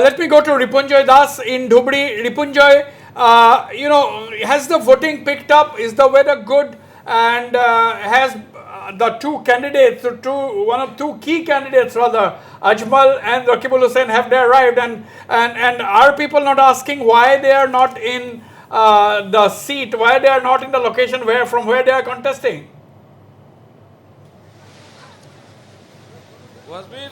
let me go to Ripunjoy Das in Dhubri. Ripunjoy, has the voting picked up? Is the weather good? And has the two candidates, one of two key candidates rather, Ajmal and Rakibul Hussain, have they arrived? And are people not asking why they are not in the seat? Why they are not in the location from where they are contesting? Wasbir,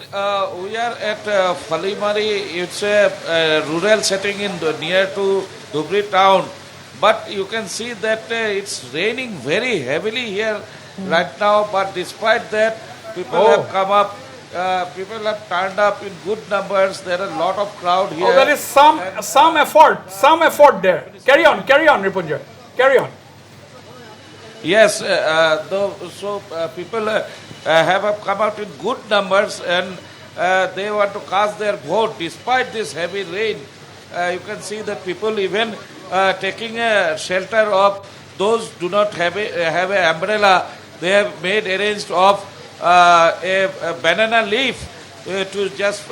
we are at Falimari. It's a rural setting near to Dhubri town, but you can see that it's raining very heavily here right now. But despite that, people have come up. People have turned up in good numbers. There are a lot of crowd here. There is some effort there. Carry on, Ripunjoy. Carry on. Yes, people have come out in good numbers and they want to cast their vote despite this heavy rain. You can see that people even taking a shelter of those do not have an umbrella. They have made arranged of a banana leaf to just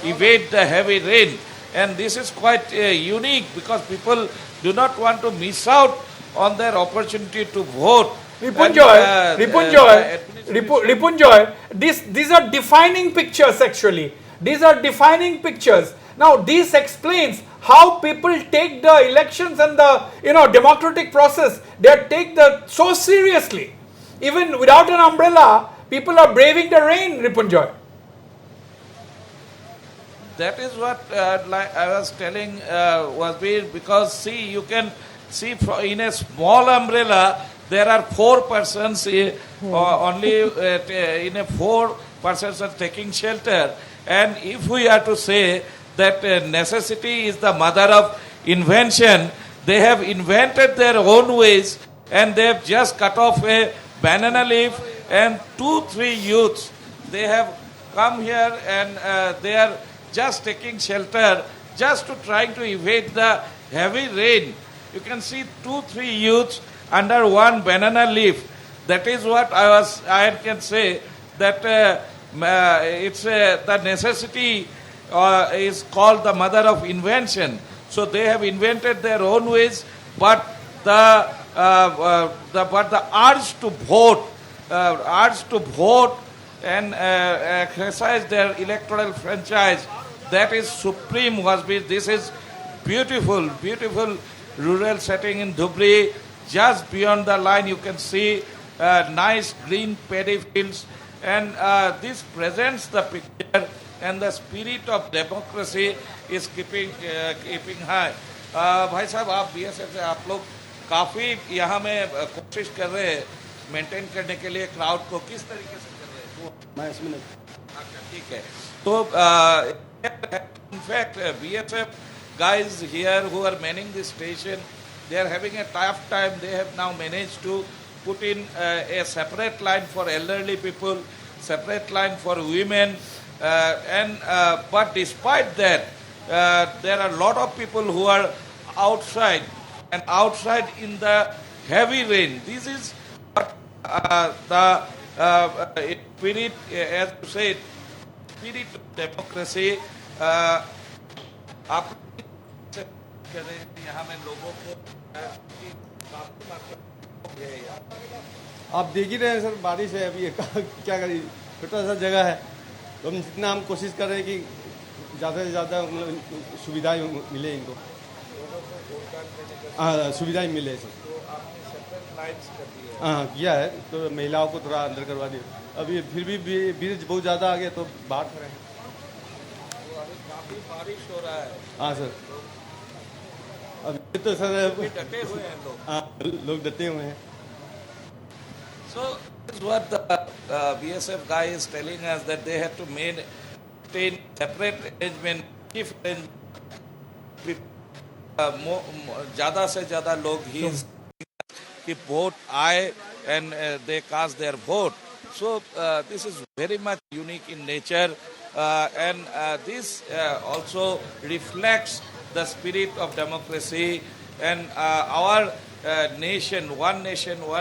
evade the heavy rain. And this is quite unique because people do not want to miss out on their opportunity to vote. Ripunjoy, these are defining pictures actually. These are defining pictures. Now this explains how people take the elections and the democratic process. They take that so seriously. Even without an umbrella, people are braving the rain, Ripunjoy. That is what like I was telling Wasbir, because see, you can see in a small umbrella there are 4 persons only in a 4 persons are taking shelter. And if we are to say that necessity is the mother of invention, they have invented their own ways and they have just cut off a banana leaf and 2-3 youths, they have come here and they are just taking shelter just to trying to evade the heavy rain. You can see 2-3 youths under one banana leaf. That is what I can say that it's the necessity is called the mother of invention. So they have invented their own ways, but the urge to vote and exercise their electoral franchise, that is supreme. This is beautiful rural setting in Dhubri. Just beyond the line, you can see nice green paddy fields, and this presents the picture, and the spirit of democracy is keeping high. भाई साहब, आप BSF से आप लोग काफी यहाँ में कोशिश कर रहे हैं मेंटेन करने के लिए क्राउड को, किस तरीके से कर रहे हैं? मैं इसमें अच्छा, ठीक है. तो in fact BSF guys here who are manning this station, they are having a tough time. They have now managed to put in a separate line for elderly people, separate line for women, but despite that, there are a lot of people who are outside in the heavy rain. This is what the spirit, as you said, spirit of democracy. आप यहाँ में लोगों को आप देख ही रहे हैं sir, बारिश है अभी क्या करें, छोटा सा जगह है, तो हम जितना हम कोशिश कर रहे हैं कि ज़्यादा से ज़्यादा सुविधाएं मिले इनको, हाँ सुविधाएं मिले सर. हाँ किया है, तो महिलाओं को थोड़ा अंदर करवा दिया. अभी फिर भी भीड़ बहुत ज़्यादा आ गया तो बाहर खड़े हैं. काफी बारिश हो रहा है. हाँ सर, अभी तो सर डटे हुए हैं लोग. हाँ लोग डटे हुए हैं. So this is what the BSF guy is telling us, that they have to maintain separate arrangement, chief arrangement. ज़्यादा से ज़्यादा लोग ही कि vote आए and they cast their vote. So this is very much unique in nature, and this also reflects the spirit of democracy and our nation, one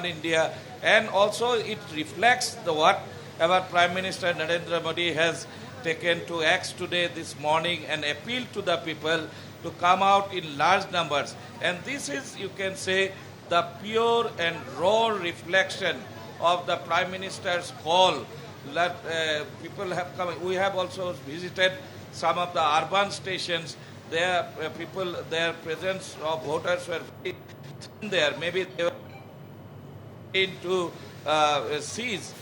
India, and also it reflects what our Prime Minister Narendra Modi has taken to X today this morning and appeal to the people to come out in large numbers. And this is, you can say, the pure and raw reflection of the Prime Minister's call that people have come. We have also visited some of the urban stations. There, their presence of voters were very thin there. Maybe they were into seas.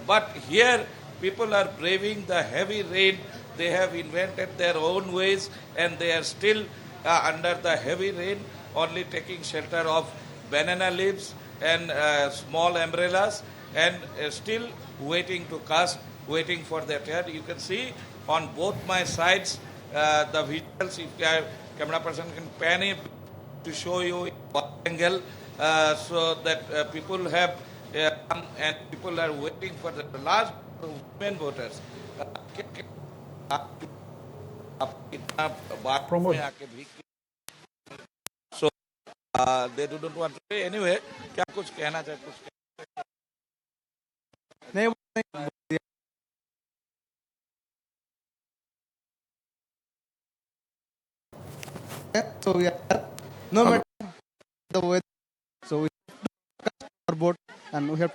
But here, people are braving the heavy rain. They have invented their own ways, and they are still under the heavy rain, only taking shelter of banana leaves and small umbrellas, and still waiting to cast, waiting for their turn. You can see on both my sides the visuals. If the camera person can pan it to show you what angle, so that people have come and people are waiting for the large women voters. Pramod. So they do not want to say anyway. क्या कुछ कहना चाहे कुछ नहीं वो नहीं so yeah no matter the weather so we have to cast our vote and we have